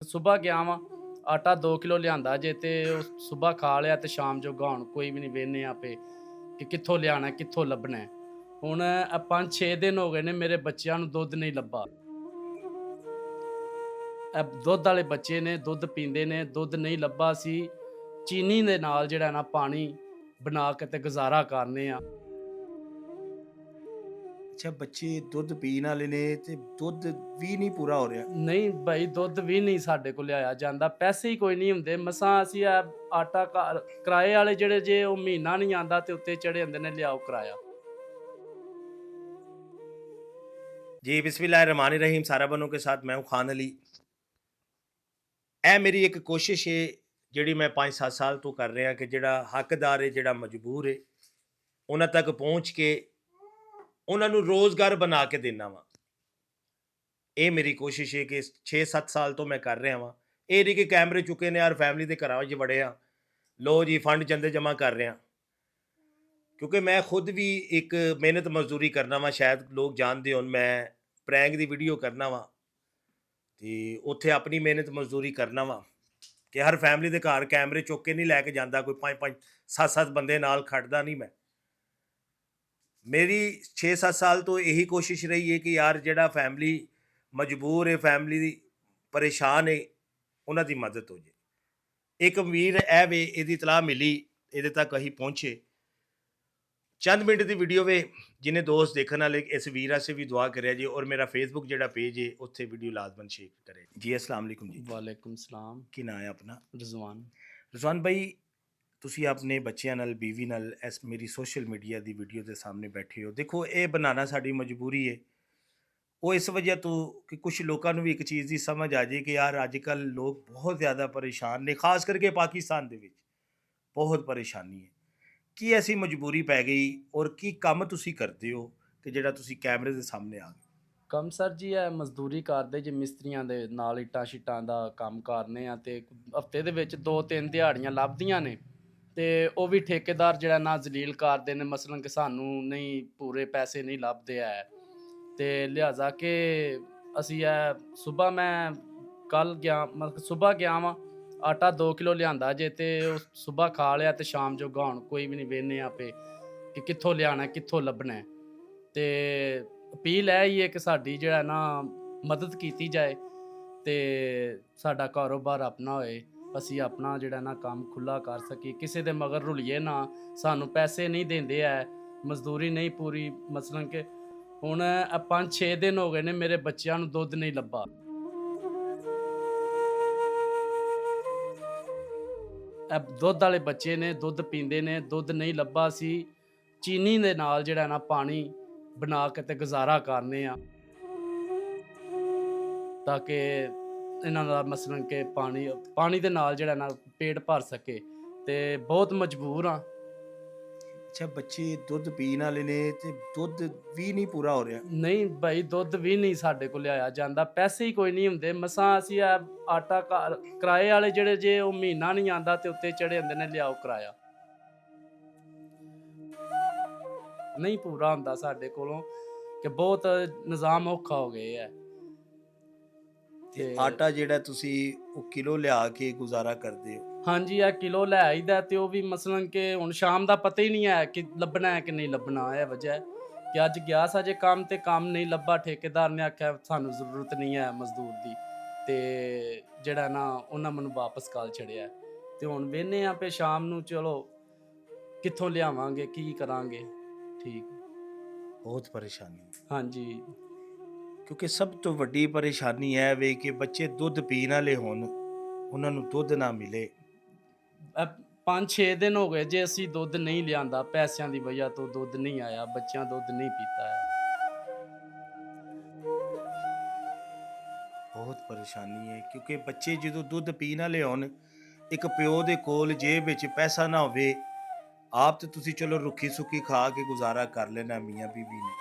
ਸੁਬਾਹ ਗਿਆ ਵਾਂ, ਆਟਾ 2 ਕਿਲੋ ਲਿਆਂਦਾ ਜੇ ਤੇ ਉਹ ਸੁਬਾਹ ਖਾ ਲਿਆ ਤੇ ਸ਼ਾਮ ਜੋਗਾ ਹੁਣ ਕੋਈ ਵੀ ਨਹੀਂ ਵੇਹਨੇ ਆਪੇ ਕਿ ਕਿੱਥੋਂ ਲਿਆਣਾ, ਕਿੱਥੋਂ ਲੱਭਣਾ ਹੈ। ਹੁਣ 5-6 ਦਿਨ ਹੋ ਗਏ ਨੇ ਮੇਰੇ ਬੱਚਿਆਂ ਨੂੰ ਦੁੱਧ ਨਹੀਂ ਲੱਭਾ। ਇਹ ਦੁੱਧ ਵਾਲੇ ਬੱਚੇ ਨੇ, ਦੁੱਧ ਪੀਂਦੇ ਨੇ, ਦੁੱਧ ਨਹੀਂ ਲੱਭਾ ਸੀ ਚੀਨੀ ਦੇ ਨਾਲ ਜਿਹੜਾ ਨਾ ਪਾਣੀ ਬਣਾ ਕੇ ਤੇ ਗੁਜ਼ਾਰਾ ਕਰਨੇ ਆ। ਅੱਛਾ, ਬੱਚੇ ਦੁੱਧ ਪੀਣ ਵਾਲੇ ਨੇ ਤੇ ਦੁੱਧ ਵੀ ਨਹੀਂ ਪੂਰਾ ਹੋ ਰਿਹਾ। ਨਹੀਂ ਬਾਈ ਦੁੱਧ ਵੀ ਨਹੀਂ ਸਾਡੇ ਕੋਲ ਲਿਆਇਆ ਜਾਂਦਾ, ਪੈਸੇ ਹੀ ਕੋਈ ਨਹੀਂ ਹੁੰਦੇ। ਮਸਾਂ ਅਸੀਂ ਆ ਆਟਾ ਘਰ ਕਿਰਾਏ ਵਾਲੇ ਜਿਹੜੇ ਜੇ ਉਹ ਮਹੀਨਾ ਨਹੀਂ ਆਂਦਾ ਤੇ ਉੱਤੇ ਚੜੇ ਹੁੰਦੇ ਨੇ ਲਿਆਓ ਕਿਰਾਇਆ। जी बिस्मिल्लाहिर्रहमानिर्रहीम। सारा बनों के साथ मैं हूं खान अली। ਇਹ ਮੇਰੀ ਇੱਕ ਕੋਸ਼ਿਸ਼ ਹੈ ਜਿਹੜੀ ਮੈਂ 5-7 ਸਾਲ ਤੋਂ ਕਰ ਰਿਹਾ ਕਿ ਜਿਹੜਾ ਹੱਕਦਾਰ ਹੈ, ਜਿਹੜਾ ਮਜਬੂਰ ਹੈ, ਉਹਨਾਂ ਤੱਕ ਪਹੁੰਚ ਕੇ ਉਹਨਾਂ ਨੂੰ ਰੋਜ਼ਗਾਰ ਬਣਾ ਕੇ ਦੇਣਾ ਵਾ। ਇਹ ਮੇਰੀ ਕੋਸ਼ਿਸ਼ ਹੈ ਕਿ 6-7 ਸਾਲ ਤੋਂ ਮੈਂ ਕਰ ਰਿਹਾ ਵਾਂ। ਇਹ ਨਹੀਂ ਕਿ ਕੈਮਰੇ ਚੁੱਕੇ ਨੇ ਯਾਰ ਫੈਮਿਲੀ ਦੇ ਘਰਾਂ ਵਿੱਚ ਵੜੇ ਆ, ਲੋ ਜੀ ਫੰਡ ਚੰਦੇ ਜਮ੍ਹਾਂ ਕਰ ਰਿਹਾ। ਕਿਉਂਕਿ ਮੈਂ ਖੁਦ ਵੀ ਇੱਕ ਮਿਹਨਤ ਮਜ਼ਦੂਰੀ ਕਰਨਾ ਵਾ, ਸ਼ਾਇਦ ਲੋਕ ਜਾਣਦੇ ਹੋਣ, ਮੈਂ ਪ੍ਰੈਂਕ ਦੀ ਵੀਡੀਓ ਕਰਨਾ ਵਾ ਤੇ ਉੱਥੇ ਆਪਣੀ ਮਿਹਨਤ ਮਜ਼ਦੂਰੀ ਕਰਨਾ ਵਾ ਕਿ ਹਰ ਫੈਮਿਲੀ ਦੇ ਘਰ ਕੈਮਰੇ ਚੁੱਕ ਕੇ ਨਹੀਂ ਲੈ ਕੇ ਜਾਂਦਾ, ਕੋਈ 5-5 7-7 ਬੰਦੇ ਨਾਲ ਖੜਦਾ ਨਹੀਂ ਮੈਂ। ਮੇਰੀ 6-7 ਸਾਲ ਤੋਂ ਇਹੀ ਕੋਸ਼ਿਸ਼ ਰਹੀ ਹੈ ਕਿ ਯਾਰ ਜਿਹੜਾ ਫੈਮਿਲੀ ਮਜਬੂਰ ਹੈ, ਫੈਮਿਲੀ ਦੀ ਪਰੇਸ਼ਾਨ ਹੈ, ਉਹਨਾਂ ਦੀ ਮਦਦ ਹੋ ਜਾਏ। ਇੱਕ ਵੀਰ ਇਹ ਵੇ, ਇਹਦੀ ਇਤਲਾਹ ਮਿਲੀ, ਇਹਦੇ ਤੱਕ ਅਸੀਂ ਪਹੁੰਚੇ। चंद मिनट की वीडियो वे जिन्हें दोस्त देखने वाले इस वीर से भी दुआ करे जी, और मेरा फेसबुक जो पेज है उत्थे वीडियो लाजमन शेयर करे जी। अस्सलाम वालेकुम जी। वालेकुम सलाम। की नाम है अपना? रिजवान। रिजवान भाई, तुसी अपने बच्चों नाल, बीवी नाल इस मेरी सोशल मीडिया की वीडियो के सामने बैठे हो। देखो ये बनाना साड़ी मजबूरी है, वो इस वजह तो कि कुछ लोगों को भी एक चीज़ की समझ आ जाए कि यार अजकल लोग बहुत ज़्यादा परेशान ने, खास करके पाकिस्तान दे विच बहुत परेशानी है। ਕੀ ਐਸੀ ਮਜਬੂਰੀ ਪੈ ਗਈ ਔਰ ਕੀ ਕੰਮ ਤੁਸੀਂ ਕਰਦੇ ਹੋ ਕਿ ਜਿਹੜਾ ਤੁਸੀਂ ਕੈਮਰੇ ਦੇ ਸਾਹਮਣੇ ਆ ਗਏ? ਕੰਮ ਸਰ ਜੀ ਇਹ ਮਜ਼ਦੂਰੀ ਕਰਦੇ ਜੇ ਮਿਸਤਰੀਆਂ ਦੇ ਨਾਲ, ਇੱਟਾਂ ਸ਼ਿੱਟਾਂ ਦਾ ਕੰਮ ਕਰਨੇ ਆ ਤੇ ਹਫਤੇ ਦੇ ਵਿੱਚ 2-3 ਦਿਹਾੜੀਆਂ ਲੱਭਦੀਆਂ ਨੇ ਤੇ ਉਹ ਵੀ ਠੇਕੇਦਾਰ ਜਿਹੜਾ ਨਾ ਜ਼ਲੀਲ ਕਰਦੇ ਨੇ, ਮਸਲਨ ਕਿ ਸਾਨੂੰ ਨਹੀਂ ਪੂਰੇ ਪੈਸੇ ਨਹੀਂ ਲੱਭਦੇ ਐ ਤੇ ਲਿਹਾਜ਼ਾ ਕਿ ਅਸੀਂ ਇਹ ਸੁਬਾਹ ਮੈਂ ਕੱਲ ਗਿਆ, ਮਤਲਬ ਸੁਬਾਹ ਗਿਆ ਵਾਂ, ਆਟਾ 2 ਕਿਲੋ ਲਿਆਂਦਾ ਜੇ ਤੇ ਉਹ ਸੁਬਾਹ ਖਾ ਲਿਆ ਤੇ ਸ਼ਾਮ ਜੋਗਾ ਹੁਣ ਕੋਈ ਵੀ ਨਹੀਂ ਵੇਹਨੇ ਆਪੇ ਕਿ ਕਿੱਥੋਂ ਲਿਆਣਾ, ਕਿੱਥੋਂ ਲੱਭਣਾ ਹੈ। ਤੇ ਅਪੀਲ ਹੈ ਹੀ ਹੈ ਕਿ ਸਾਡੀ ਜਿਹੜਾ ਨਾ ਮਦਦ ਕੀਤੀ ਜਾਏ ਤੇ ਸਾਡਾ ਕਾਰੋਬਾਰ ਆਪਣਾ ਹੋਏ, ਅਸੀਂ ਆਪਣਾ ਜਿਹੜਾ ਨਾ ਕੰਮ ਖੁੱਲ੍ਹਾ ਕਰ ਸਕੀਏ, ਕਿਸੇ ਦੇ ਮਗਰ ਰੁਲੀਏ ਨਾ। ਸਾਨੂੰ ਪੈਸੇ ਨਹੀਂ ਦਿੰਦੇ ਐ, ਮਜ਼ਦੂਰੀ ਨਹੀਂ ਪੂਰੀ, ਮਸਲਨ ਕਿ ਹੁਣ 5-6 ਦਿਨ ਹੋ ਗਏ ਨੇ ਮੇਰੇ ਬੱਚਿਆਂ ਨੂੰ ਦੁੱਧ ਨਹੀਂ ਲੱਭਾ। ਇਹ ਦੁੱਧ ਵਾਲੇ ਬੱਚੇ ਨੇ, ਦੁੱਧ ਪੀਂਦੇ ਨੇ, ਦੁੱਧ ਨਹੀਂ ਲੱਭਾ ਸੀ ਚੀਨੀ ਦੇ ਨਾਲ ਜਿਹੜਾ ਨਾ ਪਾਣੀ ਬਣਾ ਕੇ ਤੇ ਗੁਜ਼ਾਰਾ ਕਰਨੇ ਆ ਤਾਂ ਕਿ ਇਹਨਾਂ ਦਾ ਮਸਲਨ ਕਿ ਪਾਣੀ ਦੇ ਨਾਲ ਜਿਹੜਾ ਨਾ ਪੇਟ ਭਰ ਸਕੇ ਤੇ ਬਹੁਤ ਮਜਬੂਰ ਆ। ਅੱਛਾ, ਬੱਚੇ ਦੁੱਧ ਪੀਣ ਵਾਲੇ ਨੇ ਤੇ ਦੁੱਧ ਵੀ ਨਹੀਂ ਪੂਰਾ ਹੋ ਰਿਹਾ। ਨਹੀਂ ਬਾਈ ਦੁੱਧ ਵੀ ਨਹੀਂ ਸਾਡੇ ਕੋਲ ਲਿਆਇਆ ਜਾਂਦਾ, ਪੈਸੇ ਹੀ ਕੋਈ ਨਹੀਂ ਹੁੰਦੇ। ਮਸਾਂ ਅਸੀਂ ਆ ਆਟਾ ਘਰ ਕਿਰਾਏ ਵਾਲੇ ਜਿਹੜੇ ਜੇ ਉਹ ਮਹੀਨਾ ਨਹੀਂ ਆਂਦਾ ਤੇ ਉੱਤੇ ਚੜੇ ਹੁੰਦੇ ਨੇ ਲਿਆਓ ਕਿਰਾਇਆ। ਨਹੀਂ ਪੂਰਾ ਹੁੰਦਾ ਸਾਡੇ ਕੋਲੋਂ ਕਿ ਬਹੁਤ ਨਿਜ਼ਾਮ ਔਖਾ ਹੋ ਗਏ ਹੈ। ਤੇ ਆਟਾ ਜਿਹੜਾ ਤੁਸੀਂ ਉਹ ਕਿਲੋ ਲਿਆ ਕੇ ਗੁਜ਼ਾਰਾ ਕਰਦੇ ਹੋ? ਹਾਂਜੀ ਆ ਕਿਲੋ ਲੈ ਆਈਦਾ ਤੇ ਉਹ ਵੀ ਮਸਲਨ ਕਿ ਹੁਣ ਸ਼ਾਮ ਦਾ ਪਤਾ ਹੀ ਨਹੀਂ ਹੈ ਕਿ ਲੱਭਣਾ ਹੈ ਕਿ ਨਹੀਂ ਲੱਭਣਾ। ਇਹ ਵਜ੍ਹਾ ਹੈ ਕਿ ਅੱਜ ਗਿਆ ਸਾਂ ਜੇ ਕੰਮ ਤੇ ਕੰਮ ਨਹੀਂ ਲੱਭਾ, ਠੇਕੇਦਾਰ ਨੇ ਆਖਿਆ ਸਾਨੂੰ ਜ਼ਰੂਰਤ ਨਹੀਂ ਹੈ ਮਜ਼ਦੂਰ ਦੀ ਤੇ ਜਿਹੜਾ ਨਾ ਉਹਨਾਂ ਮੈਨੂੰ ਵਾਪਸ ਕਾਲ ਛੜਿਆ ਤੇ ਹੁਣ ਵੇਹਨੇ ਆ ਪੇ ਸ਼ਾਮ ਨੂੰ ਚਲੋ ਕਿੱਥੋਂ ਲਿਆਵਾਂਗੇ, ਕੀ ਕਰਾਂਗੇ। ਠੀਕ ਬਹੁਤ ਪਰੇਸ਼ਾਨੀ ਹੈ। ਹਾਂਜੀ ਕਿਉਂਕਿ ਸਭ ਤੋਂ ਵੱਡੀ ਪਰੇਸ਼ਾਨੀ ਇਹ ਵੇ ਕਿ ਬੱਚੇ ਦੁੱਧ ਪੀਣ ਵਾਲੇ ਹੋਣ, ਉਹਨਾਂ ਨੂੰ ਦੁੱਧ ਨਾ ਮਿਲੇ। 5-6 ਦਿਨ ਹੋ ਗਏ ਜੇ ਅਸੀਂ ਦੁੱਧ ਨਹੀਂ ਲਿਆਂਦਾ, ਪੈਸਿਆਂ ਦੀ ਵਜ੍ਹਾ ਤੋਂ ਦੁੱਧ ਨਹੀਂ ਆਇਆ, ਬੱਚਿਆਂ ਦੁੱਧ ਨਹੀਂ ਪੀਤਾ ਹੈ। ਬਹੁਤ ਪਰੇਸ਼ਾਨੀ ਹੈ ਕਿਉਂਕਿ ਬੱਚੇ ਜਦੋਂ ਦੁੱਧ ਪੀਣ ਵਾਲੇ ਹੋਣ, ਇੱਕ ਪਿਓ ਦੇ ਕੋਲ ਜੇਬ ਵਿੱਚ ਪੈਸਾ ਨਾ ਹੋਵੇ, ਆਪ ਤੇ ਤੁਸੀਂ ਚਲੋ ਰੁੱਖੀ ਸੁੱਕੀ ਖਾ ਕੇ ਗੁਜ਼ਾਰਾ ਕਰ ਲੈਣਾ ਮੀਆਂ ਬੀਬੀ ਨੇ।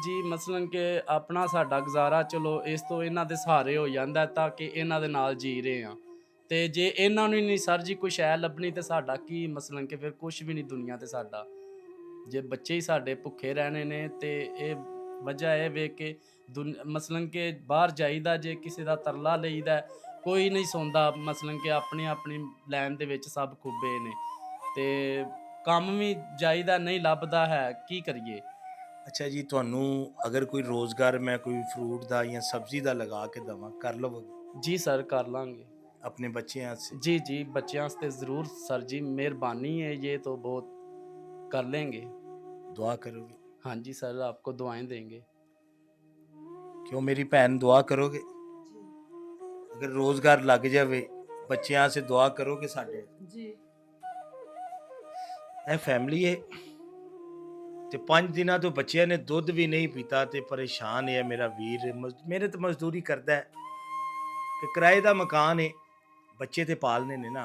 ਜੀ ਮਸਲਨ ਕਿ ਆਪਣਾ ਸਾਡਾ ਗੁਜ਼ਾਰਾ ਚਲੋ ਇਸ ਤੋਂ ਇਹਨਾਂ ਦੇ ਸਹਾਰੇ ਹੋ ਜਾਂਦਾ ਤਾਂ ਕਿ ਇਹਨਾਂ ਦੇ ਨਾਲ ਜੀ ਰਹੇ ਹਾਂ ਤੇ ਜੇ ਇਹਨਾਂ ਨੂੰ ਨਹੀਂ ਸਰ ਜੀ ਕੋਈ ਸ਼ੈ ਲੱਭਣੀ ਤੇ ਸਾਡਾ ਕੀ, ਮਸਲਨ ਕਿ ਫਿਰ ਕੁਛ ਵੀ ਨਹੀਂ ਦੁਨੀਆ ਤੇ ਸਾਡਾ। ਜੇ ਬੱਚੇ ਹੀ ਸਾਡੇ ਭੁੱਖੇ ਰਹਿਣੇ ਨੇ ਤੇ ਇਹ ਵਜ੍ਹਾ ਇਹ ਵੇ ਕਿ ਮਸਲਨ ਕਿ ਬਾਹਰ ਜਾਈਦਾ, ਜੇ ਕਿਸੇ ਦਾ ਤਰਲਾ ਲਈਦਾ ਕੋਈ ਨਹੀਂ ਸੁਣਦਾ, ਮਸਲਨ ਕਿ ਆਪਣੀ ਆਪਣੀ ਲਾਈਨ ਦੇ ਵਿੱਚ ਸਭ ਖੁੱਬੇ ਨੇ ਤੇ ਕੰਮ ਵੀ ਜਾਈਦਾ ਨਹੀਂ ਲੱਭਦਾ ਹੈ, ਕੀ ਕਰੀਏ। ਅੱਛਾ ਜੀ, ਤੁਹਾਨੂੰ ਅਗਰ ਕੋਈ ਰੋਜ਼ਗਾਰ ਮੈਂ ਕੋਈ ਫਰੂਟ ਦਾ ਜਾਂ ਸਬਜ਼ੀ ਦਾ ਲਗਾ ਕੇ ਦੇਵਾਂ, ਕਰ ਲਵੋਗੇ ਜੀ ਸਰ, ਕਰ ਲਾਂਗੇ। ਆਪਣੇ ਬੱਚਿਆਂ ਵਾਸਤੇ? जी जी, बच्चों वास्ते ज़रूर सर जी, मेहरबानी है ये तो बहुत, कर लेंगे। ਦੁਆ ਕਰੋਗੇ? हाँ जी सर, आपको दुआएं देंगे। ਕਿਉਂ ਮੇਰੀ ਭੈਣ, ਦੁਆ ਕਰੋਗੇ? ਅਗਰ ਰੋਜ਼ਗਾਰ ਲੱਗ ਜਾਵੇ ਬੱਚਿਆਂ ਵਾਸਤੇ, ਦੁਆ ਕਰੋਗੇ ਸਾਡੇ? ਜੀ। ਇਹ ਫੈਮਿਲੀ ਹੈ ਤੇ 5 ਦਿਨਾਂ ਤੋਂ ਬੱਚਿਆਂ ਨੇ ਦੁੱਧ ਵੀ ਨਹੀਂ ਪੀਤਾ ਤੇ ਪਰੇਸ਼ਾਨ ਹੈ ਮੇਰਾ ਵੀਰ। ਮਿਹਨਤ ਮਜ਼ਦੂਰੀ ਕਰਦਾ ਹੈ ਕਿ ਕਿਰਾਏ ਦਾ ਮਕਾਨ ਹੈ, ਬੱਚੇ ਤੇ ਪਾਲਨੇ ਨੇ ਨਾ।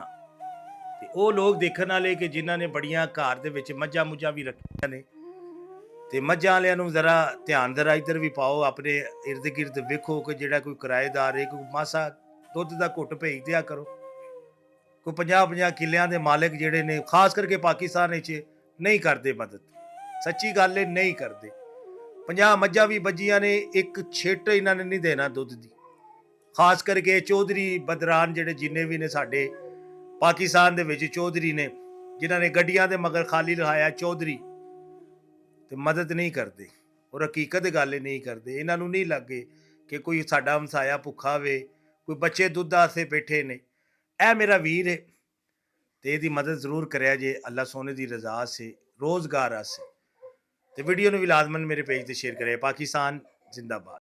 ਤੇ ਉਹ ਲੋਕ ਦੇਖਣ ਵਾਲੇ ਕਿ ਜਿਨ੍ਹਾਂ ਨੇ ਬੜੀਆਂ ਘਰ ਦੇ ਵਿੱਚ ਮੱਝਾਂ ਮੁੱਝਾਂ ਵੀ ਰੱਖੀਆਂ ਨੇ, ਤੇ ਮੱਝਾਂ ਵਾਲਿਆਂ ਨੂੰ ਜ਼ਰਾ ਧਿਆਨ ਜ਼ਰਾ ਇੱਧਰ ਵੀ ਪਾਓ, ਆਪਣੇ ਇਰਦ ਗਿਰਦ ਵੇਖੋ ਕਿ ਜਿਹੜਾ ਕੋਈ ਕਿਰਾਏਦਾਰ ਹੈ ਕੋਈ ਮਾਸਾ ਦੁੱਧ ਦਾ ਘੁੱਟ ਭੇਜ ਦਿਆ ਕਰੋ। ਕੋਈ 50-50 ਕਿੱਲਿਆਂ ਦੇ ਮਾਲਕ ਜਿਹੜੇ ਨੇ, ਖਾਸ ਕਰਕੇ ਪਾਕਿਸਤਾਨ ਵਿੱਚ, ਨਹੀਂ ਕਰਦੇ ਮਦਦ। ਸੱਚੀ ਗੱਲ ਹੈ, ਨਹੀਂ ਕਰਦੇ। 50 ਮੱਝਾਂ ਵੀ ਬੱਜੀਆਂ ਨੇ, ਇੱਕ ਛਿੱਟ ਇਹਨਾਂ ਨੇ ਨਹੀਂ ਦੇਣਾ ਦੁੱਧ ਦੀ। ਖਾਸ ਕਰਕੇ ਚੌਧਰੀ ਬਦਰਾਨ ਜਿਹੜੇ ਜਿੰਨੇ ਵੀ ਨੇ ਸਾਡੇ ਪਾਕਿਸਤਾਨ ਦੇ ਵਿੱਚ ਚੌਧਰੀ ਨੇ, ਜਿਨ੍ਹਾਂ ਨੇ ਗੱਡੀਆਂ ਦੇ ਮਗਰ ਖਾਲੀ ਲਗਾਇਆ ਚੌਧਰੀ, ਤੇ ਮਦਦ ਨਹੀਂ ਕਰਦੇ। ਔਰ ਹਕੀਕਤ ਗੱਲ ਇਹ ਨਹੀਂ ਕਰਦੇ। ਇਹਨਾਂ ਨੂੰ ਨਹੀਂ ਲੱਗੇ ਕਿ ਕੋਈ ਸਾਡਾ ਹਮਸਾਇਆ ਭੁੱਖਾ ਵੇ, ਕੋਈ ਬੱਚੇ ਦੁੱਧ ਵਾਸਤੇ ਬੈਠੇ ਨੇ। ਇਹ ਮੇਰਾ ਵੀਰ ਹੈ ਤੇ ਇਹਦੀ ਮਦਦ ਜ਼ਰੂਰ ਕਰਿਆ ਜੇ, ਅੱਲਾ ਸੋਨੇ ਦੀ ਰਜ਼ਾ ਸੇ, ਰੋਜ਼ਗਾਰ ਆਸੇ। ਤੇ ਵੀਡੀਓ ਨੂੰ ਵੀ ਲਾਜ਼ਮਨ ਮੇਰੇ ਪੇਜ ਤੇ ਸ਼ੇਅਰ ਕਰਿਆ। ਪਾਕਿਸਤਾਨ ਜ਼ਿੰਦਾਬਾਦ।